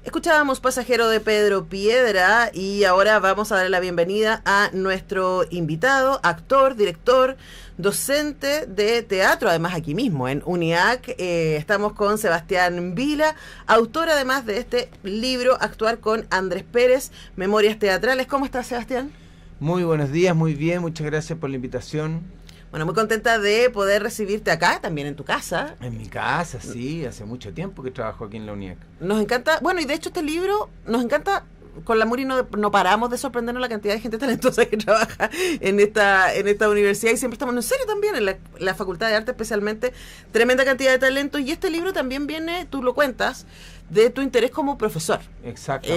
Escuchábamos Pasajero de Pedro Piedra y ahora vamos a darle la bienvenida a nuestro invitado, actor, director, docente de teatro, además aquí mismo en UNIAC. Estamos con Sebastián Vila, autor además de este libro, Actuar con Andrés Pérez, Memorias Teatrales. ¿Cómo estás, Sebastián? Muy buenos días, muy bien, muchas gracias por la invitación. Bueno, muy contenta de poder recibirte acá, también en tu casa. En mi casa, sí, hace mucho tiempo que trabajo aquí en la UNIAC. Nos encanta, bueno, y de hecho este libro nos encanta. Con la Muri no paramos de sorprendernos la cantidad de gente talentosa que trabaja en esta universidad, y siempre estamos, en serio, también en la Facultad de Arte especialmente, tremenda cantidad de talento. Y este libro también viene, tú lo cuentas, de tu interés como profesor. Exacto.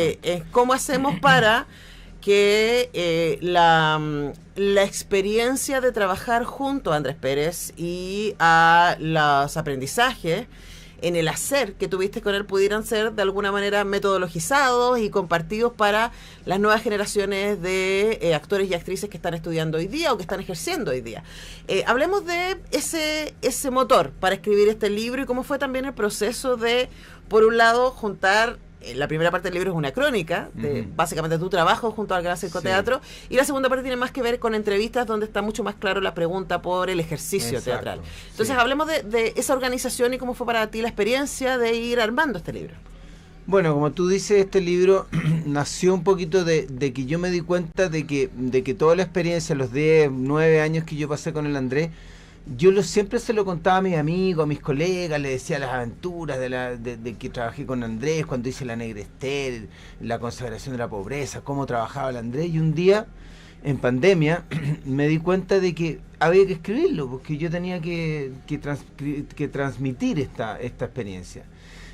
¿Cómo hacemos para que la experiencia de trabajar junto a Andrés Pérez y a los aprendizajes en el hacer que tuviste con él pudieran ser de alguna manera metodologizados y compartidos para las nuevas generaciones de actores y actrices que están estudiando hoy día o que están ejerciendo hoy día? Hablemos de ese motor para escribir este libro y cómo fue también el proceso de, por un lado, juntar. La primera parte del libro es una crónica de básicamente tu trabajo junto al Gran Circo Teatro, y la segunda parte tiene más que ver con entrevistas donde está mucho más claro la pregunta por el ejercicio teatral. Entonces hablemos de esa organización y cómo fue para ti la experiencia de ir armando este libro. Bueno, como tú dices, este libro nació un poquito de que yo me di cuenta de que toda la experiencia, los 10, 9 años que yo pasé con el Andrés, yo siempre se lo contaba a mis amigos, a mis colegas, le decía las aventuras de que trabajé con Andrés, cuando hice La Negra Esther, la consagración de la pobreza, cómo trabajaba el Andrés. Y un día, en pandemia, me di cuenta de que había que escribirlo, porque yo tenía que transmitir esta experiencia.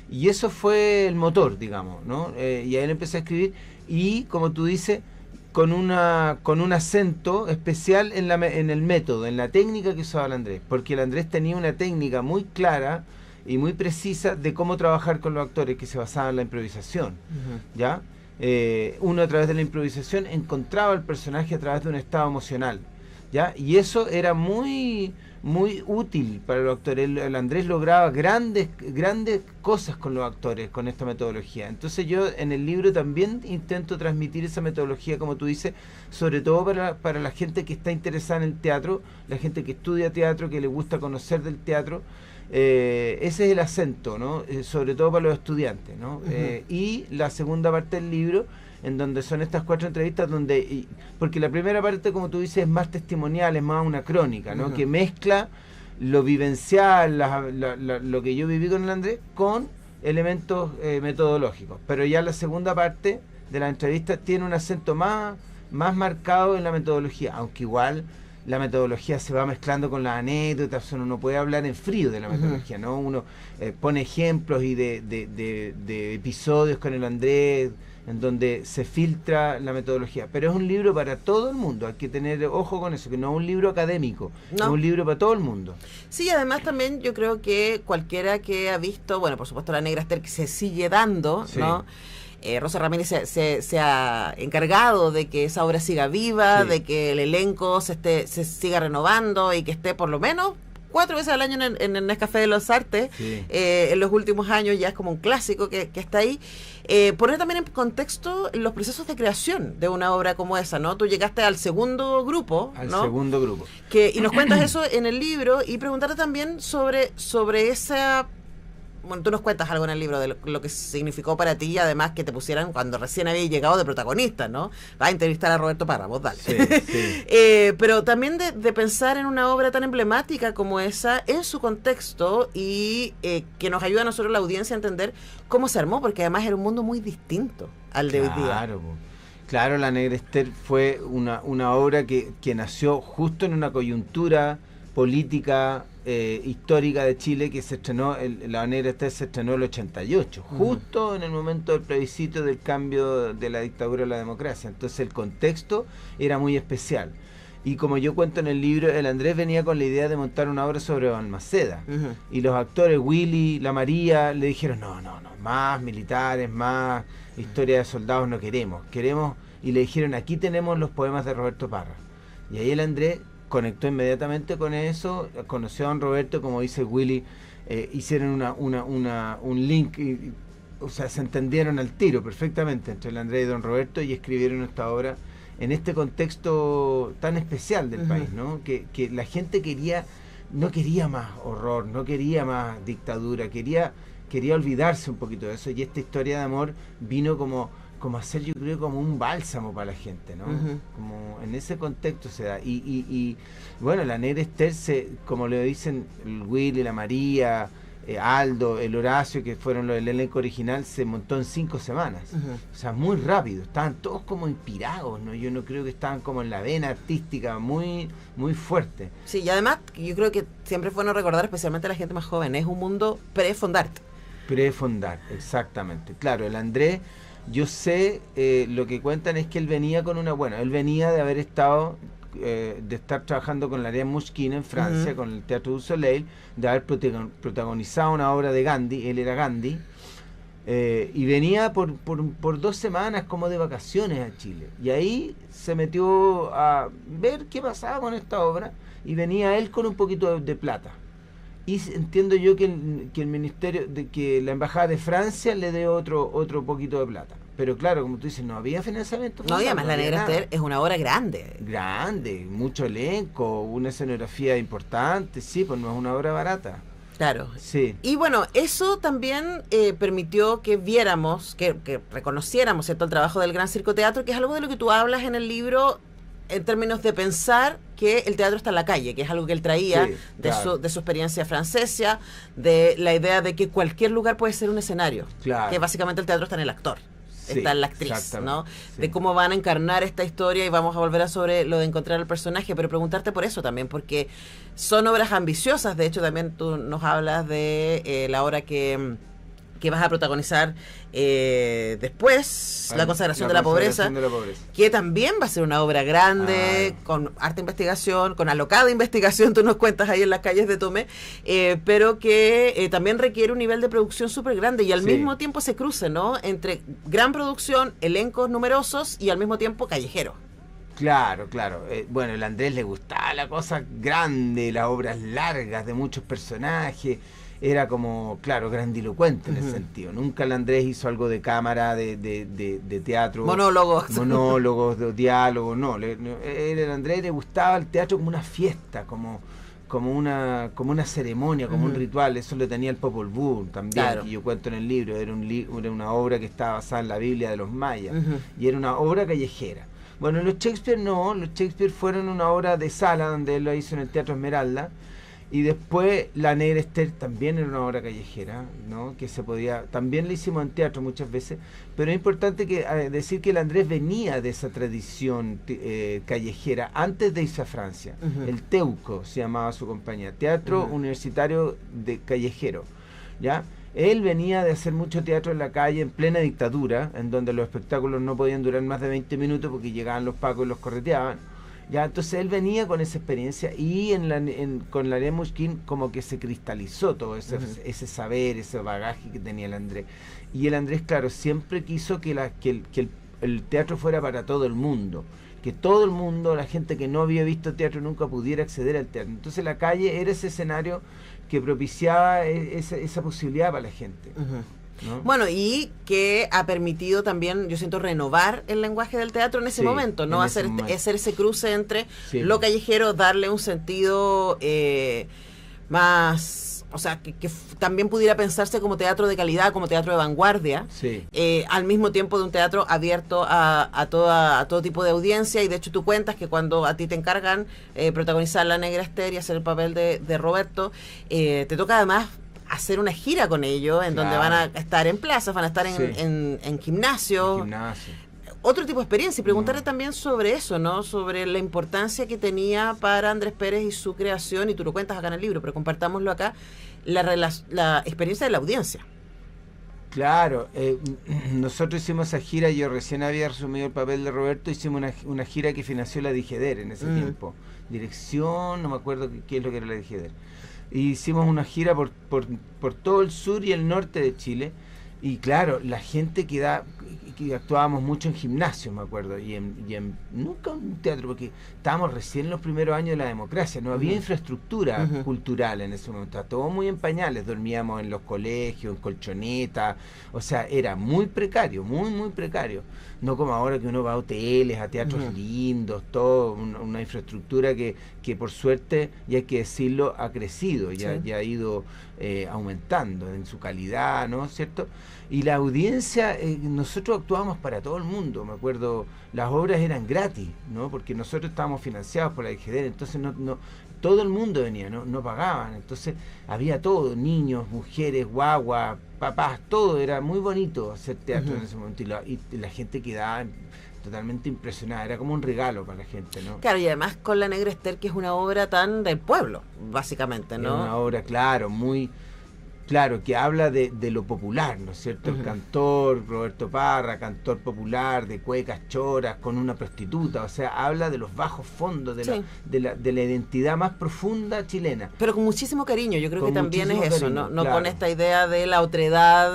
Y eso fue el motor, digamos, ¿no? Y ahí empecé a escribir y, como tú dices, con un acento especial en el método, en la técnica que usaba el Andrés, porque el Andrés tenía una técnica muy clara y muy precisa de cómo trabajar con los actores, que se basaba en la improvisación, ¿ya? Uno, a través de la improvisación, encontraba al personaje a través de un estado emocional, ¿ya? Y eso era muy útil para los actores. El Andrés lograba grandes cosas con los actores con esta metodología. Entonces yo en el libro también intento transmitir esa metodología, como tú dices, sobre todo para la gente que está interesada en el teatro, la gente que estudia teatro, que le gusta conocer del teatro. Ese es el acento, ¿no? Sobre todo para los estudiantes, ¿no? Y la segunda parte del libro, en donde son estas 4 entrevistas, porque la primera parte, como tú dices, es más testimonial, es más una crónica, ¿no? Que mezcla lo vivencial, lo que yo viví con el Andrés, con elementos metodológicos. Pero ya la segunda parte de la entrevista tiene un acento más marcado en la metodología, aunque igual la metodología se va mezclando con las anécdotas. Uno no puede hablar en frío de la metodología, ¿no? Uno pone ejemplos y de episodios con el Andrés, en donde se filtra la metodología. Pero es un libro para todo el mundo, hay que tener ojo con eso, que no es un libro académico, es un libro para todo el mundo. Sí, además también yo creo que cualquiera que ha visto, bueno, por supuesto La Negra Esther, que se sigue dando, ¿no? Rosa Ramírez se ha encargado de que esa obra siga viva, de que el elenco se siga renovando y que esté por lo menos 4 veces al año en el Nescafé de los Artes. En los últimos años ya es como un clásico que está ahí. Poner también en contexto los procesos de creación de una obra como esa, ¿no? Tú llegaste al segundo grupo, ¿no? Segundo grupo. Y nos cuentas eso en el libro, y preguntarte también sobre esa. Bueno, tú nos cuentas algo en el libro de lo que significó para ti, y además que te pusieran cuando recién habías llegado de protagonista, ¿no? Vas a entrevistar a Roberto Parra, vos dale. Pero también de pensar en una obra tan emblemática como esa, en su contexto, y que nos ayuda a nosotros, la audiencia, a entender cómo se armó, porque además era un mundo muy distinto al de hoy día. Claro, La Negra Esther fue una obra que nació justo en una coyuntura política histórica de Chile, que se estrenó, La Negra Esther se estrenó el 88, justo en el momento del plebiscito del cambio de la dictadura a la democracia. Entonces el contexto era muy especial. Y como yo cuento en el libro, el Andrés venía con la idea de montar una obra sobre Balmaceda. Y los actores, Willy, la María, le dijeron, no, más militares, más historia de soldados no queremos. Y le dijeron, aquí tenemos los poemas de Roberto Parra. Y ahí el Andrés conectó inmediatamente con eso, conoció a don Roberto, como dice Willy, hicieron un link o sea, se entendieron al tiro perfectamente entre el Andrés y don Roberto y escribieron esta obra en este contexto tan especial del país, ¿no? Que la gente no quería más horror, no quería más dictadura, quería olvidarse un poquito de eso, y esta historia de amor vino como a ser, yo creo, como un bálsamo para la gente, ¿no? Como en ese contexto se da. Y bueno, la Negra Esther, como le dicen el Willy, la María, Aldo, el Horacio, que fueron el elenco original, se montó en 5 semanas. O sea, muy rápido. Estaban todos como inspirados, ¿no? Yo no creo que estaban como en la vena artística muy, muy fuerte. Sí, y además yo creo que siempre es bueno recordar, especialmente a la gente más joven, es un mundo pre-Fondart. Pre-Fondart, exactamente. Claro, el Andrés, yo sé, lo que cuentan es que él venía con él venía de haber estado, de estar trabajando con la Mouchkine en Francia, con el Teatro du Soleil, de haber protagonizado una obra de Gandhi, él era Gandhi, y venía por 2 semanas como de vacaciones a Chile, y ahí se metió a ver qué pasaba con esta obra, y venía él con un poquito de plata. Y entiendo yo que el ministerio, que la embajada de Francia le dé otro poquito de plata. Pero claro, como tú dices, no había financiamiento. No, y además la Negra Esther es una obra grande. Grande, mucho elenco, una escenografía importante, sí, pues no es una obra barata. Claro. Sí. Y bueno, eso también permitió que viéramos, que reconociéramos, ¿cierto?, el trabajo del Gran Circo Teatro, que es algo de lo que tú hablas en el libro, en términos de pensar que el teatro está en la calle, que es algo que él traía de su experiencia francesa, de la idea de que cualquier lugar puede ser un escenario, que básicamente el teatro está en el actor, está en la actriz, ¿no? De cómo van a encarnar esta historia, y vamos a volver a sobre lo de encontrar el personaje, pero preguntarte por eso también, porque son obras ambiciosas. De hecho, también tú nos hablas de la obra que vas a protagonizar después, La consagración de la pobreza, que también va a ser una obra grande, con harta investigación, con alocada investigación, tú nos cuentas ahí en las calles de Tomé, pero que también requiere un nivel de producción súper grande, y al mismo tiempo se cruce, ¿no?, entre gran producción, elencos numerosos, y al mismo tiempo callejero. Claro. Bueno, el Andrés le gustaba la cosa grande, las obras largas de muchos personajes. Era como, claro, grandilocuente en ese sentido. Nunca el Andrés hizo algo de cámara, de teatro. Monólogos, de diálogos, no. El Andrés le gustaba el teatro como una fiesta, como una ceremonia, como un ritual. Eso lo tenía el Popol Vuh también, que yo cuento en el libro. Era una obra que estaba basada en la Biblia de los mayas, y era una obra callejera. Bueno, los Shakespeare fueron una obra de sala, donde él lo hizo en el Teatro Esmeralda. Y después La Negra Esther también era una obra callejera, ¿no? Que también la hicimos en teatro muchas veces, pero es importante decir que el Andrés venía de esa tradición callejera antes de irse a Francia. El Teuco se llamaba su compañía, Teatro Universitario de Callejero, ¿ya? Él venía de hacer mucho teatro en la calle en plena dictadura, en donde los espectáculos no podían durar más de 20 minutos porque llegaban los pacos y los correteaban. Ya, entonces él venía con esa experiencia, y con la Mouchkine como que se cristalizó todo ese saber, ese bagaje que tenía el Andrés. Y el Andrés, claro, siempre quiso que el teatro fuera para todo el mundo, que todo el mundo, la gente que no había visto teatro nunca, pudiera acceder al teatro. Entonces la calle era ese escenario que propiciaba esa posibilidad para la gente. ¿No? Bueno, y que ha permitido también, yo siento, renovar el lenguaje del teatro en ese momento, ¿no? Hacer ese cruce entre lo callejero, darle un sentido más, o sea, que también pudiera pensarse como teatro de calidad, como teatro de vanguardia, al mismo tiempo de un teatro abierto a todo tipo de audiencia. Y de hecho tú cuentas que cuando a ti te encargan protagonizar La Negra Esther y hacer el papel de Roberto, te toca además hacer una gira con ellos, en donde van a estar en plazas, van a estar en gimnasio. Otro tipo de experiencia, y preguntarle también sobre eso, ¿no? Sobre la importancia que tenía para Andrés Pérez y su creación, y tú lo cuentas acá en el libro, pero compartámoslo acá, la experiencia de la audiencia. Claro, nosotros hicimos esa gira, yo recién había resumido el papel de Roberto, hicimos una gira que financió la Dijeder en ese tiempo. Dirección, no me acuerdo qué es lo que era la Dijeder. Y hicimos una gira por todo el sur y el norte de Chile, y claro, la gente que actuábamos mucho en gimnasios, me acuerdo, nunca un teatro, porque estábamos recién en los primeros años de la democracia, no había infraestructura cultural en ese momento, estaba todo muy en pañales, dormíamos en los colegios, en colchonetas, o sea, era muy precario, muy precario, no como ahora que uno va a hoteles, a teatros lindos, todo, una infraestructura que por suerte, y hay que decirlo, ha crecido, ya ha ido aumentando en su calidad, ¿no es cierto? Y la audiencia, nosotros actuábamos para todo el mundo, me acuerdo, las obras eran gratis, ¿no? Porque nosotros estábamos financiados por la IGD, entonces no todo el mundo venía, no pagaban, entonces había todo, niños, mujeres, guaguas, papás, todo, era muy bonito hacer teatro en ese momento, y la gente quedaba totalmente impresionada, era como un regalo para la gente, ¿no? Claro, y además con La Negra Esther, que es una obra tan del pueblo, básicamente, ¿no? Es una obra, claro, muy claro, que habla de lo popular, ¿no es cierto? El cantor Roberto Parra, cantor popular de cuecas choras con una prostituta, o sea, habla de los bajos fondos, de la identidad más profunda chilena. Pero con muchísimo cariño, yo creo que también es eso, cariño, no claro. con esta idea de la otredad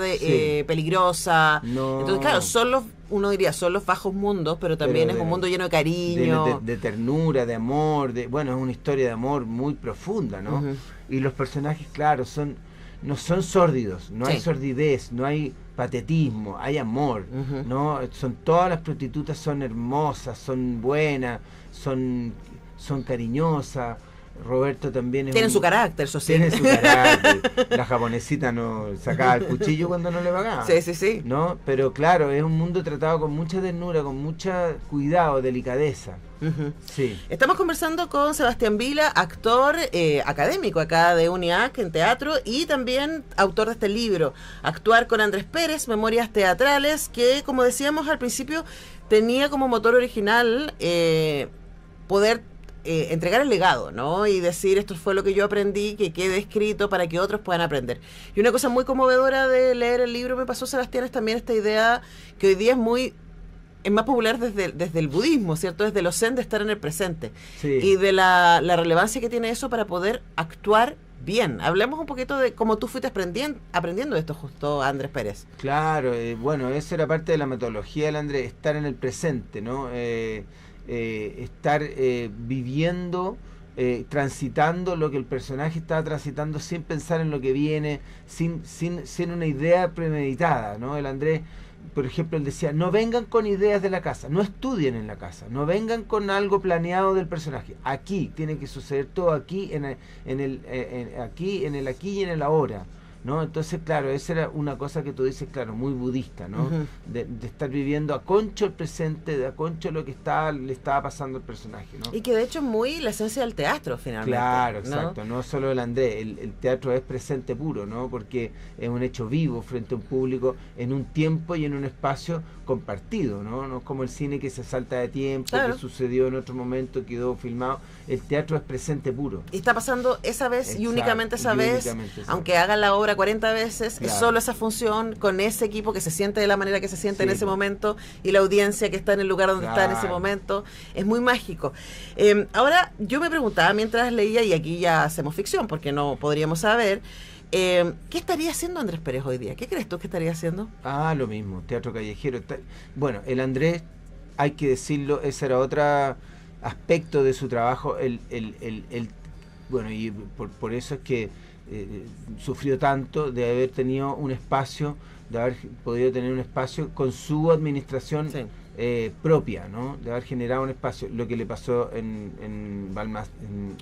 peligrosa. No. Entonces, claro, uno diría, son los bajos mundos, pero también es un mundo lleno de cariño. De ternura, de amor, bueno, es una historia de amor muy profunda, ¿no? Y los personajes, claro, no son sórdidos, no hay sordidez, no hay patetismo, hay amor, ¿no? Todas las prostitutas son hermosas, son buenas, son cariñosas. Roberto también tienen su carácter, eso sí. Tiene su carácter. La japonesita no sacaba el cuchillo cuando no le pagaba. Sí. ¿No? Pero claro, es un mundo tratado con mucha ternura, con mucho cuidado, delicadeza. Sí. Estamos conversando con Sebastián Vila, actor académico acá de UNIAC en teatro y también autor de este libro, Actuar con Andrés Pérez, Memorias Teatrales, que como decíamos al principio tenía como motor original poder entregar el legado, ¿no? Y decir, esto fue lo que yo aprendí, que quede escrito para que otros puedan aprender. Y una cosa muy conmovedora de leer el libro, me pasó, Sebastián, es también esta idea que hoy día es más popular desde el budismo, ¿cierto? Desde los zen, de estar en el presente. Sí. Y de la relevancia que tiene eso para poder actuar bien. Hablemos un poquito de cómo tú fuiste aprendiendo esto justo, Andrés Pérez. Claro, bueno, eso era parte de la metodología del Andrés, estar en el presente, ¿no? Estar viviendo, transitando lo que el personaje está transitando sin pensar en lo que viene, sin una idea premeditada, ¿no? El Andrés, por ejemplo, él decía, no vengan con ideas de la casa, no estudien en la casa, no vengan con algo planeado del personaje, aquí tiene que suceder todo aquí, en el aquí y en el ahora, ¿no? Entonces, claro, esa era una cosa que tú dices, claro, muy budista, ¿no? De estar viviendo a concho el presente, de a concho lo que le estaba pasando al personaje, ¿no? Y que de hecho es muy la esencia del teatro, finalmente. Claro, ¿no? exacto, no solo el Andrés, el teatro es presente puro, ¿no? Porque es un hecho vivo frente a un público en un tiempo y en un espacio compartido, ¿no? No es como el cine que se salta de tiempo, claro, que sucedió en otro momento, quedó filmado. El teatro es presente puro. Y está pasando esa vez. Exacto, y únicamente esa vez, aunque vez. Hagan la obra 40 veces, claro, es solo esa función con ese equipo que se siente de la manera que se siente en ese pues. momento, y la audiencia que está en el lugar donde está en ese momento. Es muy mágico. Ahora, yo me preguntaba mientras leía, y aquí ya hacemos ficción porque no podríamos saber, ¿qué estaría haciendo Andrés Pérez hoy día? ¿Qué crees tú que estaría haciendo? Lo mismo, teatro callejero. Bueno, el Andrés, hay que decirlo, ese era otro aspecto de su trabajo, bueno, y por eso es que sufrió tanto de haber tenido un espacio, de haber podido tener un espacio con su administración propia, ¿no? De haber generado un espacio. Lo que le pasó en Balmas,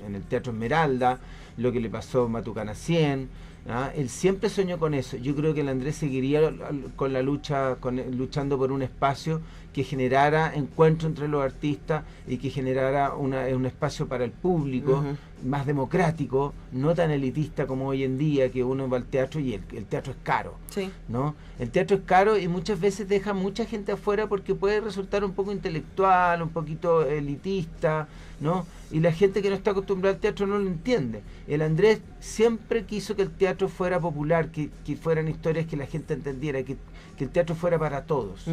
en el Teatro Esmeralda, lo que le pasó en Matucana 100, ¿ah? Él siempre soñó con eso. Yo creo que el Andrés seguiría con la lucha, luchando por un espacio que generara encuentro entre los artistas y que generara un espacio para el público, más democrático, no tan elitista como hoy en día, que uno va al teatro y el teatro es caro, ¿no? El teatro es caro y muchas veces deja mucha gente afuera porque puede resultar un poco intelectual, un poquito elitista, ¿no? Y la gente que no está acostumbrada al teatro no lo entiende. El Andrés siempre quiso que el teatro fuera popular, que fueran historias que la gente entendiera, que el teatro fuera para todos.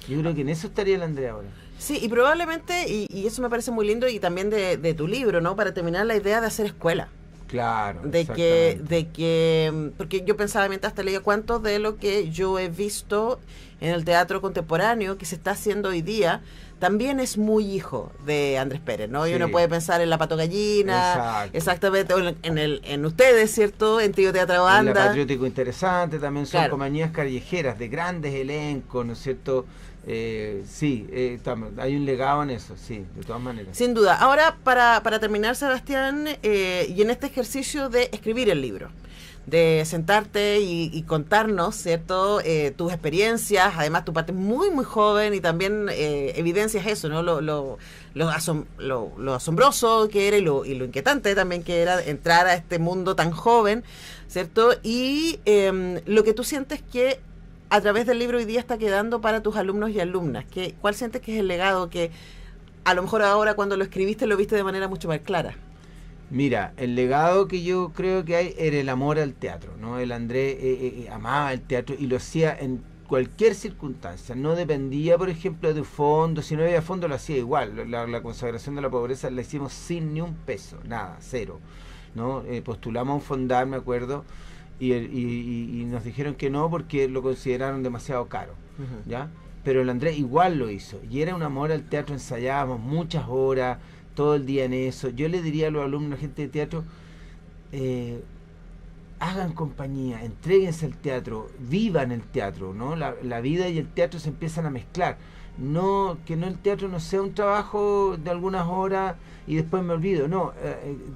Yo creo que en eso estaría el Andrés ahora. Sí, y probablemente, y eso me parece muy lindo, y también de tu libro, ¿no? Para terminar, la idea de hacer escuela. Claro, de que porque yo pensaba mientras te leía cuánto de lo que yo he visto en el teatro contemporáneo que se está haciendo hoy día, también es muy hijo de Andrés Pérez, ¿no? Sí. Y uno puede pensar en La Pato Gallina, Exacto. exactamente, o en ustedes, ¿cierto? En Tío Teatro En La Banda. Patriótico Interesante también son Claro. compañías callejeras de grandes elencos, ¿no es cierto? Hay un legado en eso, sí, de todas maneras. Sin duda. Ahora, para terminar, Sebastián, y en este ejercicio de escribir el libro, de sentarte y contarnos, ¿cierto? Tus experiencias, además tu parte muy, muy joven y también evidencias eso, ¿no? Lo asombroso que era y lo inquietante también que era entrar a este mundo tan joven, ¿cierto? Y lo que tú sientes que a través del libro hoy día está quedando para tus alumnos y alumnas. ¿Cuál sientes que es el legado que a lo mejor ahora cuando lo escribiste lo viste de manera mucho más clara? Mira, el legado que yo creo que hay era el amor al teatro, ¿no? El Andrés amaba el teatro y lo hacía en cualquier circunstancia. No dependía, por ejemplo, de fondo. Si no había fondo, lo hacía igual. La consagración de la pobreza la hicimos sin ni un peso, nada, cero, ¿no? Postulamos a un fondar, me acuerdo, y nos dijeron que no porque lo consideraron demasiado caro, ¿ya? Pero el Andrés igual lo hizo y era un amor al teatro. Ensayábamos muchas horas, todo el día en eso. Yo le diría a los alumnos, gente de teatro, hagan compañía, entréguense al teatro, vivan el teatro, ¿no? La vida y el teatro se empiezan a mezclar. Que no el teatro no sea un trabajo de algunas horas y después me olvido, no,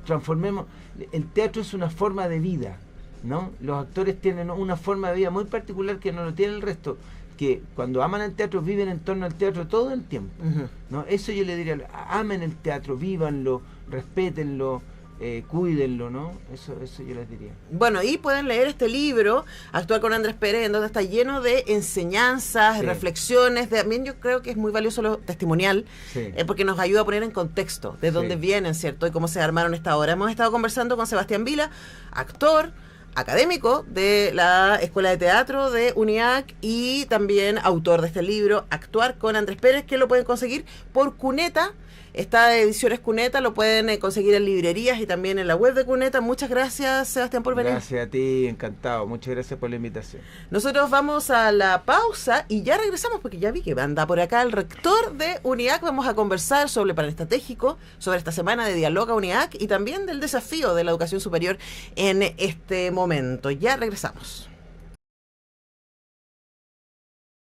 transformemos. El teatro es una forma de vida, ¿no? Los actores tienen una forma de vida muy particular que no lo tiene el resto, que cuando aman el teatro viven en torno al teatro todo el tiempo, ¿no? Eso yo le diría, amen el teatro, vívanlo, respétenlo, cuídenlo, ¿no? Eso yo les diría. Bueno, y pueden leer este libro, Actuar con Andrés Pérez, en donde está lleno de enseñanzas, Sí. reflexiones. También yo creo que es muy valioso lo testimonial, Sí. porque nos ayuda a poner en contexto de dónde Sí. vienen, ¿cierto? Y cómo se armaron esta obra. Hemos estado conversando con Sebastián Vila, actor, académico de la Escuela de Teatro de UNIAC y también autor de este libro, Actuar con Andrés Pérez, que lo pueden conseguir por Cuneta. Esta edición es Cuneta, lo pueden conseguir en librerías y también en la web de Cuneta. Muchas gracias, Sebastián, por venir. Gracias a ti, encantado. Muchas gracias por la invitación. Nosotros vamos a la pausa y ya regresamos porque ya vi que anda por acá el rector de UNIAC. Vamos a conversar sobre el plan estratégico, sobre esta semana de Dialoga UNIAC y también del desafío de la educación superior en este momento. Ya regresamos.